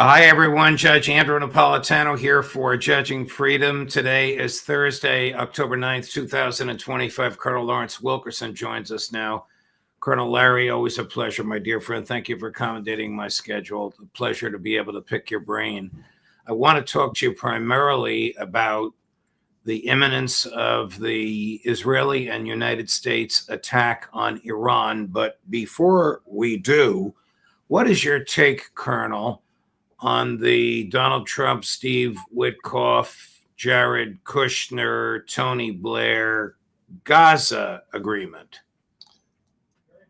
Hi, everyone. Judge Andrew Napolitano here for Judging Freedom. Today is Thursday, October 9th, 2025. Colonel Lawrence Wilkerson joins us now. Colonel Larry, always a pleasure, my dear friend. Thank you for accommodating my schedule. A pleasure to be able to pick your brain. I want to talk to you primarily about the imminence of the Israeli and United States attack on Iran. But before we do, what is your take, Colonel, on the Donald Trump, Steve Witkoff, Jared Kushner, Tony Blair Gaza agreement?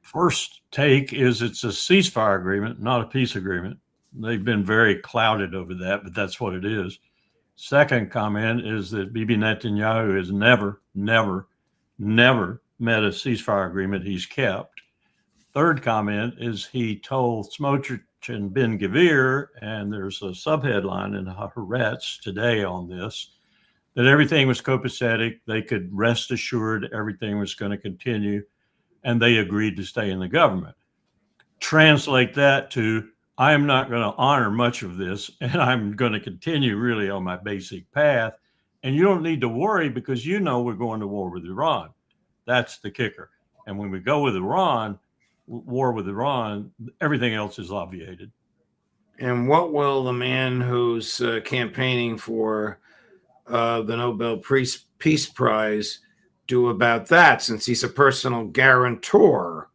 First take is it's a ceasefire agreement, not a peace agreement. They've been very clouded over that, but that's what it is. Second comment is that Bibi Netanyahu has never met a ceasefire agreement he's kept. Third comment is he told Smotrich and Ben Gvir, and there's a subheadline in Haaretz today on this, that everything was copacetic. They could rest assured everything was going to continue, and they agreed to stay in the government. Translate that to, I am not going to honor much of this, and I'm going to continue really on my basic path. And you don't need to worry because you know we're going to war with Iran. That's the kicker. And when we go with war with Iran, everything else is obviated. And what will the man who's campaigning for the Nobel Peace Prize do about that, since he's a personal guarantor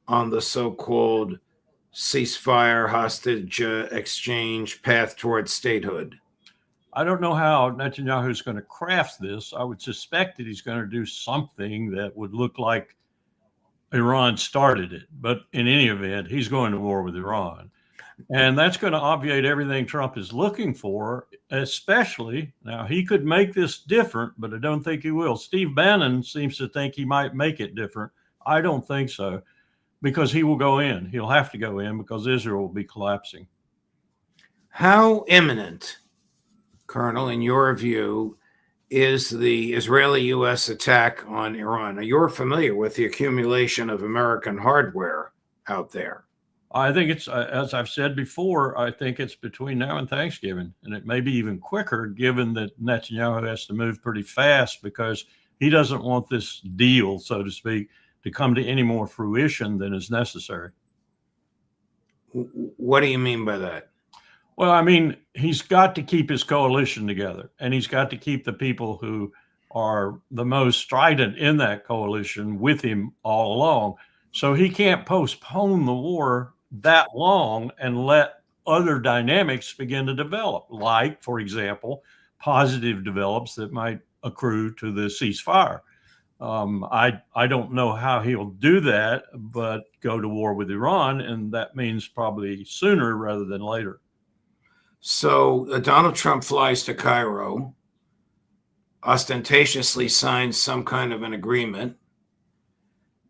on the so-called ceasefire, hostage exchange path towards statehood? I don't know how Netanyahu is going to craft this. I would suspect that he's going to do something that would look like Iran started it. But in any event, he's going to war with Iran. And that's going to obviate everything Trump is looking for, especially now he could make this different, but I don't think he will. Steve Bannon seems to think he might make it different. I don't think so, because he will go in. He'll have to go in because Israel will be collapsing. How imminent, Colonel, in your view, is the Israeli-U.S. attack on Iran? Now, you're familiar with the accumulation of American hardware out there. I think it's, as I've said before, I think it's between now and Thanksgiving, and it may be even quicker given that Netanyahu has to move pretty fast because he doesn't want this deal, so to speak, to come to any more fruition than is necessary. What do you mean by that? Well, I mean, he's got to keep his coalition together, and he's got to keep the people who are the most strident in that coalition with him all along. So he can't postpone the war that long and let other dynamics begin to develop, like, for example, positive develops that might accrue to the ceasefire. I don't know how he'll do that, but go to war with Iran, and that means probably sooner rather than later. So Donald Trump flies to Cairo, ostentatiously signs some kind of an agreement.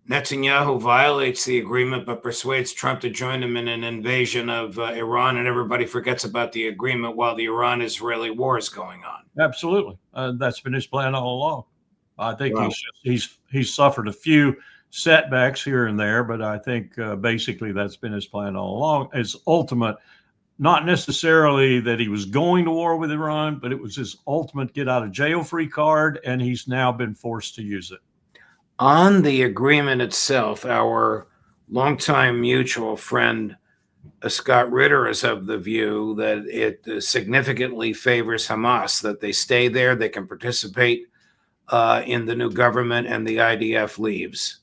Netanyahu violates the agreement but persuades Trump to join him in an invasion of Iran, and everybody forgets about the agreement while the Iran-Israeli war is going on. Absolutely. That's been his plan all along. I think he's suffered a few setbacks here and there, but I think basically that's been his plan all along. His ultimate, not necessarily that he was going to war with Iran, but it was his ultimate get out of jail free card, and he's now been forced to use it. On the agreement itself, our longtime mutual friend, Scott Ritter, is of the view that it significantly favors Hamas, that they stay there, they can participate in the new government, and the IDF leaves.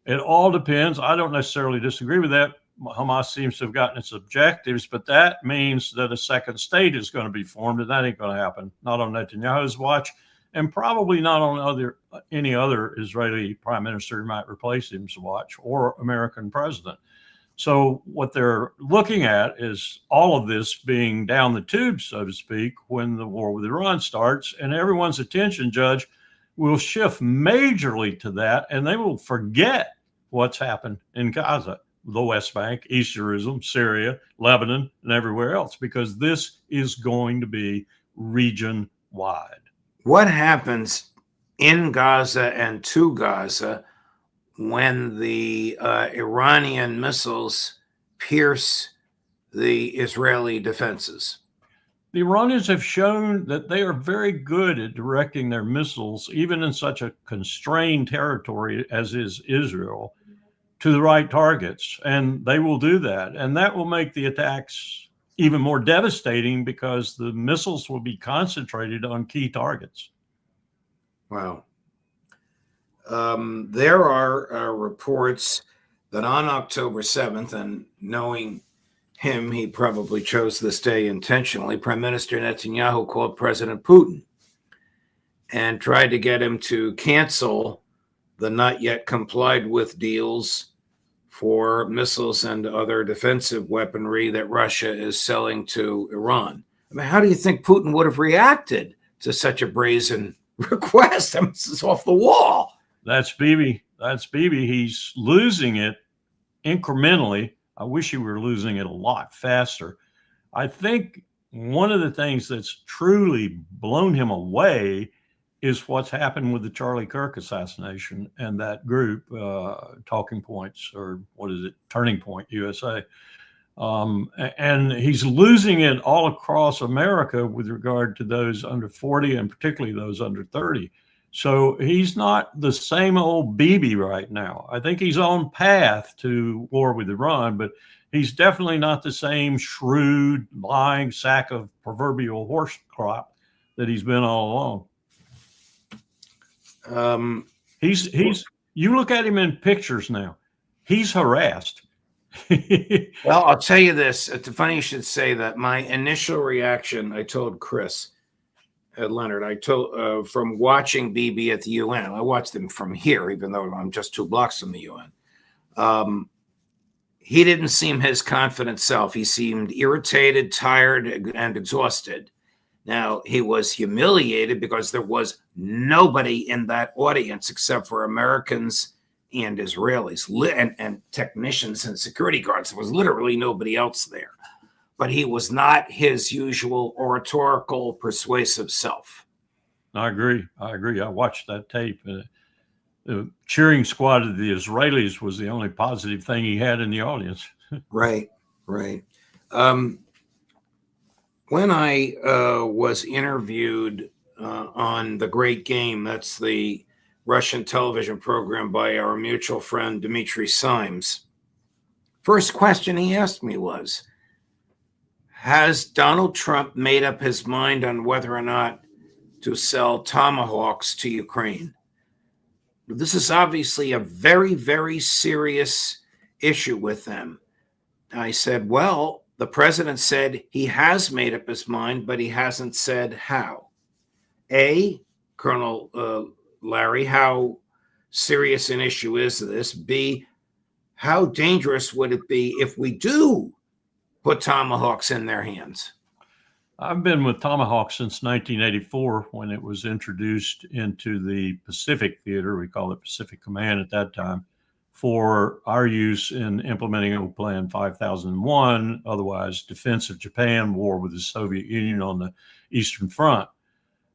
It all depends. I don't necessarily disagree with that. Hamas seems to have gotten its objectives, but that means that a second state is going to be formed, and that ain't going to happen. Not on Netanyahu's watch, and probably not on any other Israeli prime minister who might replace him's watch or American president. So what they're looking at is all of this being down the tube, so to speak, when the war with Iran starts, and everyone's attention, Judge, will shift majorly to that, and they will forget what's happened in Gaza, the West Bank, East Jerusalem, Syria, Lebanon, and everywhere else, because this is going to be region-wide. What happens in Gaza and to Gaza when the Iranian missiles pierce the Israeli defenses. The Iranians have shown that they are very good at directing their missiles, even in such a constrained territory as is Israel, to the right targets. And they will do that. And that will make the attacks even more devastating because the missiles will be concentrated on key targets. Wow. There are reports that on October 7th, and knowing him, he probably chose this day intentionally, Prime Minister Netanyahu called President Putin and tried to get him to cancel the not yet complied with deals for missiles and other defensive weaponry that Russia is selling to Iran. I mean, how do you think Putin would have reacted to such a brazen request? I mean, this is off the wall. That's Bibi. That's Bibi. He's losing it incrementally. I wish he were losing it a lot faster. I think one of the things that's truly blown him away is what's happened with the Charlie Kirk assassination and that group, Talking Points, or what is it, Turning Point USA. And he's losing it all across America with regard to those under 40 and particularly those under 30. So he's not the same old Bibi right now. I think he's on path to war with Iran, but he's definitely not the same shrewd, lying sack of proverbial horse crop that he's been all along. He's you look at him in pictures now, he's harassed. Well, I'll tell you this. It's funny you should say that. My initial reaction, I told Chris Leonard, I told from watching Bibi at the UN. I watched him from here, even though I'm just 2 blocks from the UN. He didn't seem his confident self. He seemed irritated, tired, and exhausted. Now, he was humiliated because there was nobody in that audience except for Americans and Israelis and technicians and security guards. There was literally nobody else there. But he was not his usual oratorical, persuasive self. I agree. I watched that tape. The cheering squad of the Israelis was the only positive thing he had in the audience. Right. When I was interviewed on The Great Game, that's the Russian television program by our mutual friend Dmitry Simes, first question he asked me was, has Donald Trump made up his mind on whether or not to sell Tomahawks to Ukraine? This is obviously a very, very serious issue with them. I said, well, the president said he has made up his mind, but he hasn't said how. A, Colonel Larry, how serious an issue is this? B, how dangerous would it be if we do put Tomahawks in their hands? I've been with Tomahawk since 1984 when it was introduced into the Pacific Theater. We called it Pacific Command at that time, for our use in implementing Old Plan 5001, otherwise Defense of Japan, war with the Soviet Union on the Eastern Front.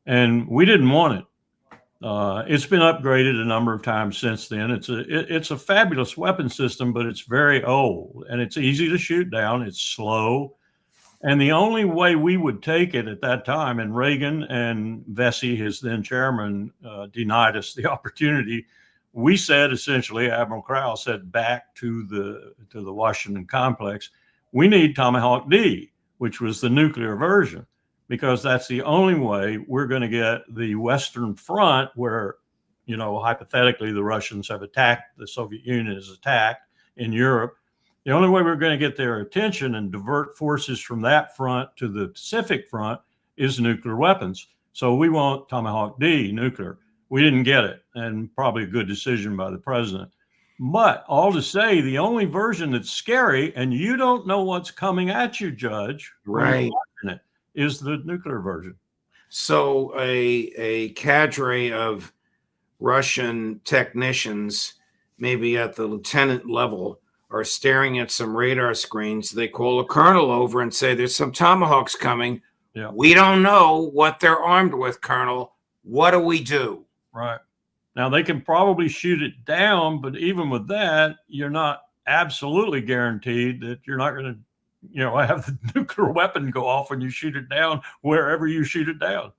And we didn't want it. It's been upgraded a number of times since then. It's a fabulous weapon system, but it's very old and it's easy to shoot down. It's slow. And the only way we would take it at that time, and Reagan and Vesey, his then chairman, denied us the opportunity. We said, essentially, Admiral Crowell said back to the Washington complex, we need Tomahawk D, which was the nuclear version, because that's the only way we're going to get the Western Front, where, you know, hypothetically the Russians have attacked, the Soviet Union is attacked in Europe. The only way we're going to get their attention and divert forces from that front to the Pacific Front is nuclear weapons. So we want Tomahawk D, nuclear. We didn't get it, and probably a good decision by the president. But all to say, the only version that's scary, and you don't know what's coming at you, Judge, right, it, is the nuclear version. So a cadre of Russian technicians, maybe at the lieutenant level, are staring at some radar screens. They call a colonel over and say, there's some Tomahawks coming. Yeah. We don't know what they're armed with, Colonel. What do we do? Right. Now, they can probably shoot it down, but even with that, you're not absolutely guaranteed that you're not going to, have the nuclear weapon go off when you shoot it down wherever you shoot it down.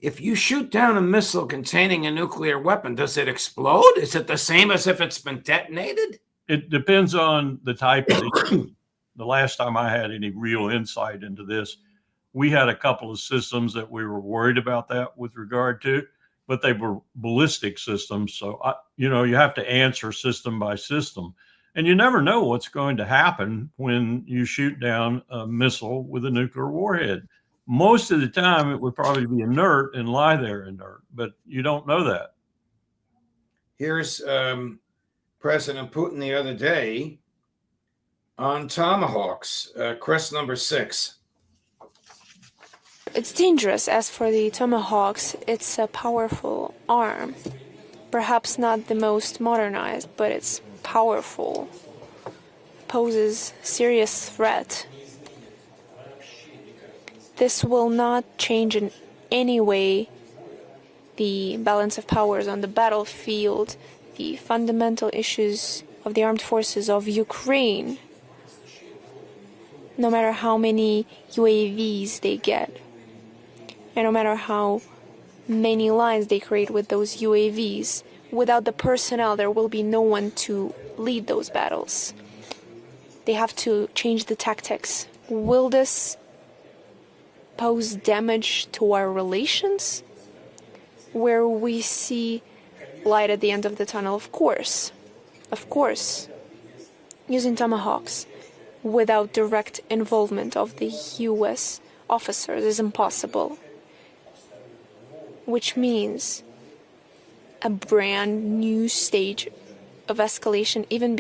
If you shoot down a missile containing a nuclear weapon, does it explode? Is it the same as if it's been detonated? It depends on the type of the last time I had any real insight into this, we had a couple of systems that we were worried about that with regard to, but they were ballistic systems. So, you have to answer system by system. And you never know what's going to happen when you shoot down a missile with a nuclear warhead. Most of the time, it would probably be inert and lie there inert, but you don't know that. Here's President Putin the other day on Tomahawks, crest number 6. It's dangerous. As for the Tomahawks, it's a powerful arm. Perhaps not the most modernized, but it's powerful. Poses serious threat. This will not change in any way the balance of powers on the battlefield, the fundamental issues of the armed forces of Ukraine, no matter how many UAVs they get, and no matter how many lines they create with those UAVs. Without the personnel, there will be no one to lead those battles. They have to change the tactics. Will this pose damage to our relations? Where we see light at the end of the tunnel, of course. Using Tomahawks without direct involvement of the US officers is impossible. Which means a brand new stage of escalation, even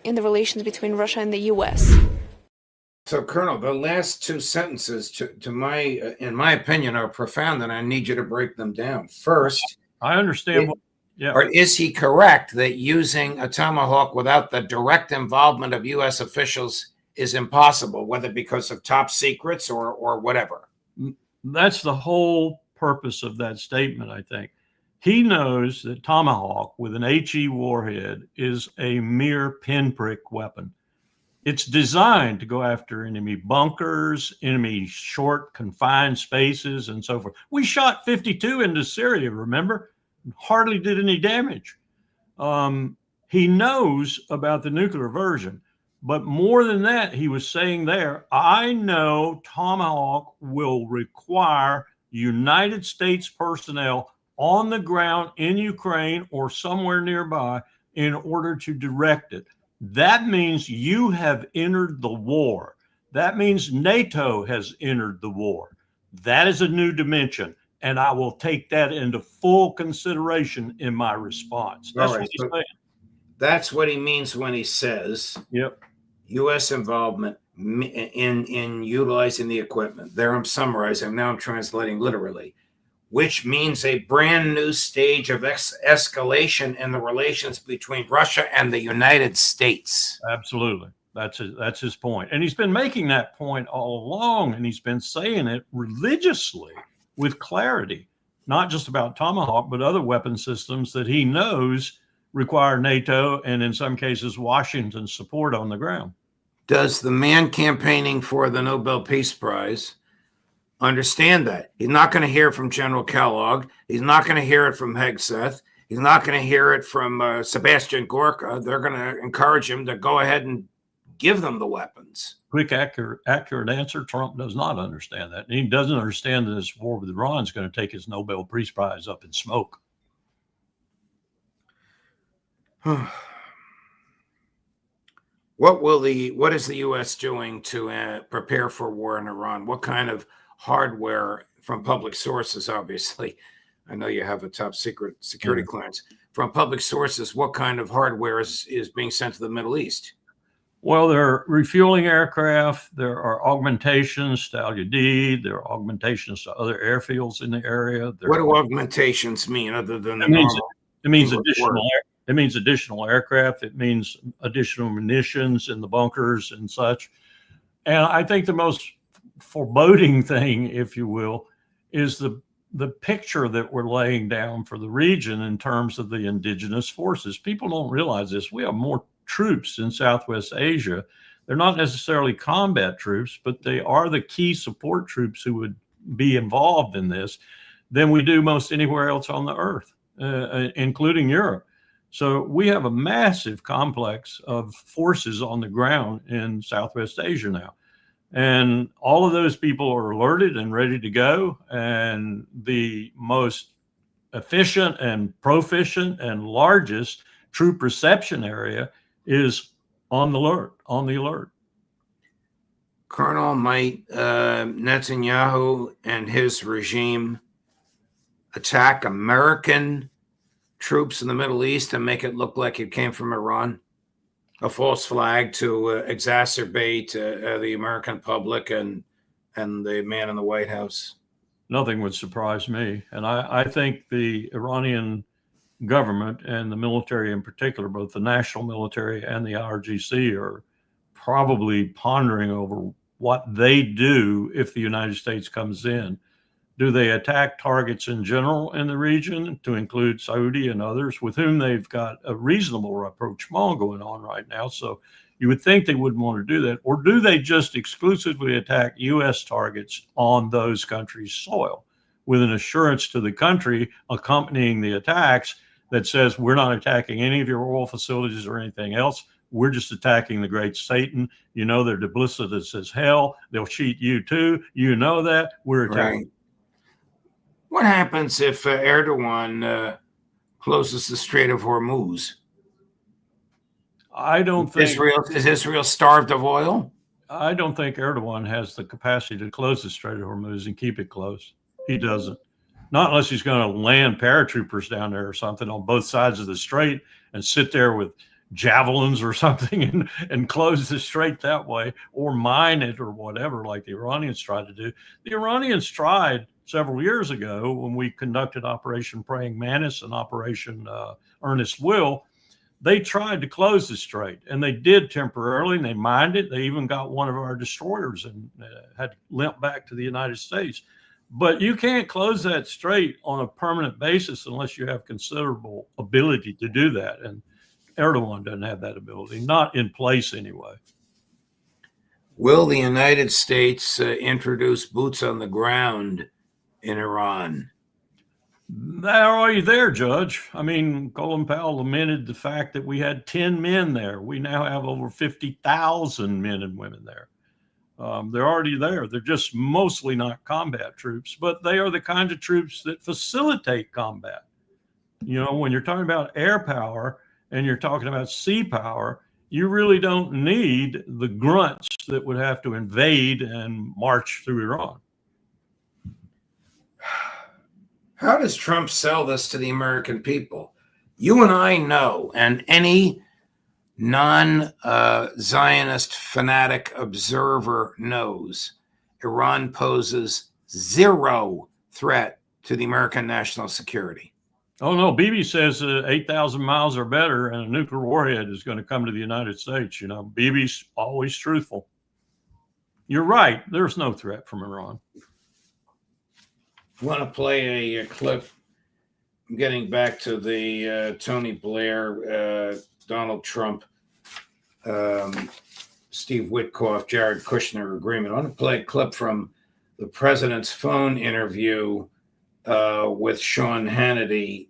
in the relations between Russia and the US. So, Colonel, the last two sentences, in my opinion, are profound, and I need you to break them down. First, I understand. Or is he correct that using a Tomahawk without the direct involvement of U.S. officials is impossible, whether because of top secrets or whatever? That's the whole purpose of that statement, I think. He knows that Tomahawk with an HE warhead is a mere pinprick weapon. It's designed to go after enemy bunkers, enemy short confined spaces, and so forth. We shot 52 into Syria, remember? Hardly did any damage. He knows about the nuclear version, but more than that, he was saying there, I know Tomahawk will require United States personnel on the ground in Ukraine or somewhere nearby in order to direct it. That means you have entered the war. That means NATO has entered the war. That is a new dimension, and I will take that into full consideration in my response. That's what he's saying. That's what he means when he says, "Yep, U.S. involvement in utilizing the equipment." There I'm summarizing. Now I'm translating literally, which means a brand new stage of escalation in the relations between Russia and the United States. Absolutely. That's his point. And he's been making that point all along, and he's been saying it religiously with clarity, not just about Tomahawk, but other weapon systems that he knows require NATO and in some cases Washington's support on the ground. Does the man campaigning for the Nobel Peace Prize understand that? He's not going to hear from General Kellogg. He's not going to hear it from Hegseth. He's not going to hear it from Sebastian Gorka. They're going to encourage him to go ahead and give them the weapons. Quick, accurate answer. Trump does not understand that. And he doesn't understand that this war with Iran is going to take his Nobel Peace Prize up in smoke. What is the U.S. doing to prepare for war in Iran? What kind of hardware from public sources, obviously? I know you have a top secret security clearance. From public sources, what kind of hardware is being sent to the Middle East? Well, there are refueling aircraft. There are augmentations to Al Udeid. There are augmentations to other airfields in the area. What do augmentations mean other than it means additional It means additional aircraft. It means additional munitions in the bunkers and such. And I think the most foreboding thing, if you will, is the picture that we're laying down for the region in terms of the indigenous forces. People don't realize this. We have more troops in Southwest Asia They're not necessarily combat troops, but they are the key support troops who would be involved in this than we do most anywhere else on the earth, including Europe. So we have a massive complex of forces on the ground in Southwest Asia now. And all of those people are alerted and ready to go. And the most efficient and proficient and largest troop reception area is on the alert. Colonel, might Netanyahu and his regime attack American troops in the Middle East and make it look like it came from Iran? A false flag to exacerbate the American public and the man in the White House? Nothing would surprise me. And I think the Iranian government and the military in particular, both the national military and the IRGC, are probably pondering over what they do if the United States comes in. Do they attack targets in general in the region, to include Saudi and others with whom they've got a reasonable rapprochement going on right now? So you would think they wouldn't want to do that. Or do they just exclusively attack U.S. targets on those countries' soil with an assurance to the country accompanying the attacks that says, we're not attacking any of your oil facilities or anything else. We're just attacking the great Satan. You know, they're duplicitous as hell. They'll cheat you too. You know that. We're attacking. Right. What happens if Erdogan closes the Strait of Hormuz? I don't think is Israel starved of oil? I don't think Erdogan has the capacity to close the Strait of Hormuz and keep it closed. He doesn't. Not unless he's going to land paratroopers down there or something on both sides of the strait and sit there with javelins or something and close the strait that way, or mine it or whatever, like the Iranians tried to do. The Iranians tried several years ago when we conducted Operation Praying Mantis and Operation Earnest Will. They tried to close the strait, and they did temporarily, and they mined it. They even got one of our destroyers and had to limp back to the United States. But you can't close that strait on a permanent basis unless you have considerable ability to do that. And Erdogan doesn't have that ability, not in place anyway. Will the United States introduce boots on the ground in Iran? They're already there, Judge. I mean, Colin Powell lamented the fact that we had 10 men there. We now have over 50,000 men and women there. They're already there. They're just mostly not combat troops, but they are the kind of troops that facilitate combat. You know, when you're talking about air power and you're talking about sea power, you really don't need the grunts that would have to invade and march through Iran. How does Trump sell this to the American people? You and I know, and any non-Zionist fanatic observer knows, Iran poses zero threat to the American national security. Oh, no. Bibi says 8,000 miles or better and a nuclear warhead is going to come to the United States. You know, Bibi's always truthful. You're right. There's no threat from Iran. I want to play a clip getting back to the Tony Blair, Donald Trump, Steve Witkoff, Jared Kushner agreement. I want to play a clip from the president's phone interview with Sean Hannity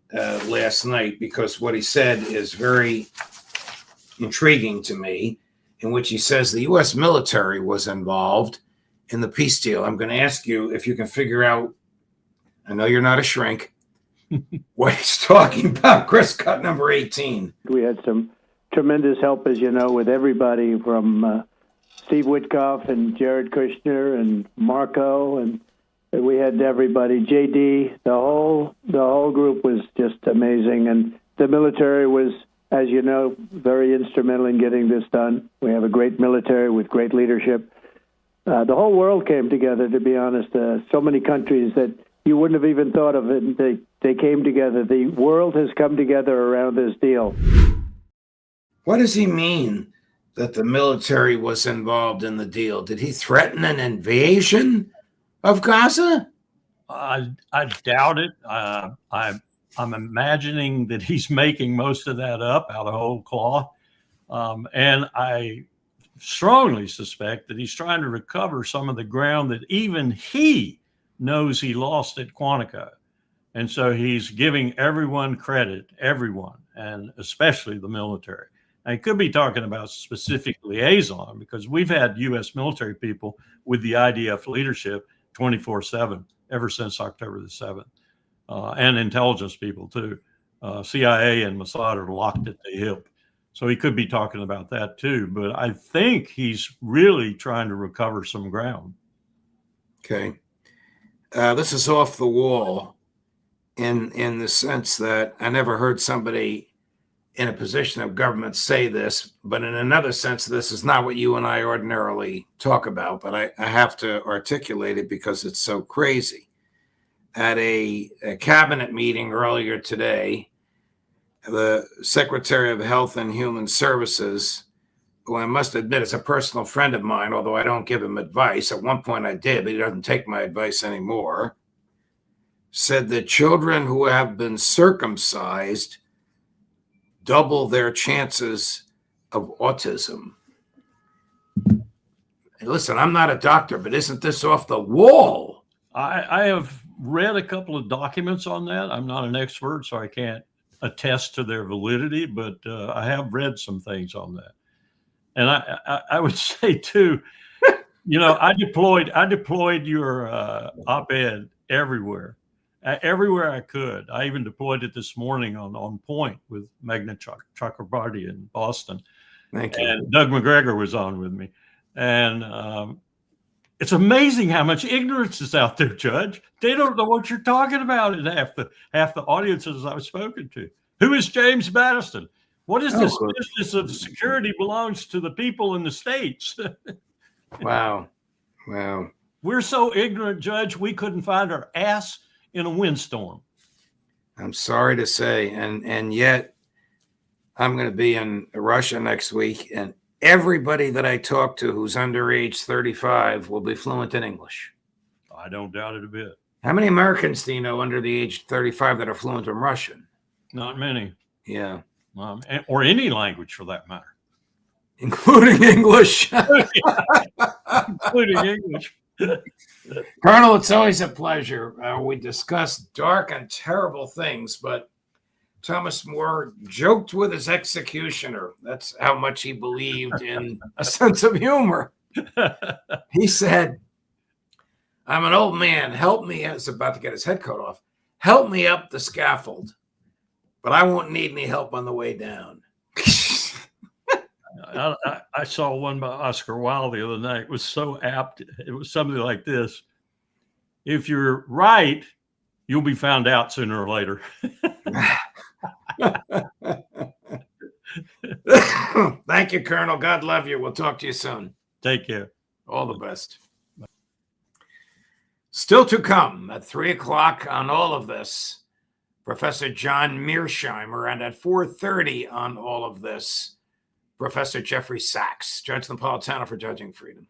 last night, because what he said is very intriguing to me, in which he says the U.S. military was involved in the peace deal. I'm going to ask you if you can figure out, I know you're not a shrink, what he's talking about. Chris, cut number 18. We had some tremendous help, as you know, with everybody from Steve Witkoff and Jared Kushner and Marco, and we had everybody, JD, the whole group was just amazing. And the military was, as you know, very instrumental in getting this done. We have a great military with great leadership. The whole world came together, to be honest. So many countries that you wouldn't have even thought of it. They came together. The world has come together around this deal. What does he mean that the military was involved in the deal? Did he threaten an invasion of Gaza? I doubt it. I'm imagining that he's making most of that up out of whole cloth. And I strongly suspect that he's trying to recover some of the ground that even he knows he lost at Quantico. And so he's giving everyone credit, everyone, and especially the military. I could be talking about specific liaison, because we've had U.S. military people with the IDF leadership 24/7 ever since October the 7th, and intelligence people too. CIA and Mossad are locked at the hip. So he could be talking about that too. But I think he's really trying to recover some ground. Okay. This is off the wall in the sense that I never heard somebody in a position of government say this, but in another sense, this is not what you and I ordinarily talk about, but I have to articulate it because it's so crazy. At a cabinet meeting earlier today, the Secretary of Health and Human Services, who I must admit is a personal friend of mine, although I don't give him advice. At one point I did, but he doesn't take my advice anymore, said that children who have been circumcised double their chances of autism. And listen, I'm not a doctor, but isn't this off the wall? I have read a couple of documents on that. I'm not an expert, so I can't attest to their validity, but I have read some things on that. And I would say too, I deployed your op-ed everywhere I could. I even deployed it this morning on point with Magna Chakrabarty in Boston. Thank you. And Doug McGregor was on with me. And it's amazing how much ignorance is out there, Judge. They don't know what you're talking about in half the audiences I've spoken to. Who is James Madison? What is this business of security belongs to the people in the states? Wow. We're so ignorant, Judge, we couldn't find our ass in a windstorm. I'm sorry to say, and yet I'm going to be in Russia next week, and everybody that I talk to who's under age 35 will be fluent in English. I don't doubt it a bit. How many Americans do you know under the age of 35 that are fluent in Russian? Not many. Yeah. Or any language for that matter. Including English. Including English. Colonel, it's always a pleasure. We discuss dark and terrible things, but Thomas More joked with his executioner. That's how much he believed in a sense of humor. He said, I'm an old man. Help me. He's about to get his head cut off. Help me up the scaffold, but I won't need any help on the way down. I saw one by Oscar Wilde the other night. It was so apt. It was something like this. If you're right, you'll be found out sooner or later. Thank you, Colonel. God love you. We'll talk to you soon. Take care. All the best. Still to come at 3:00 on All of This, Professor John Mearsheimer, and at 4:30 on All of This, Professor Jeffrey Sachs, Judge Napolitano for Judging Freedom.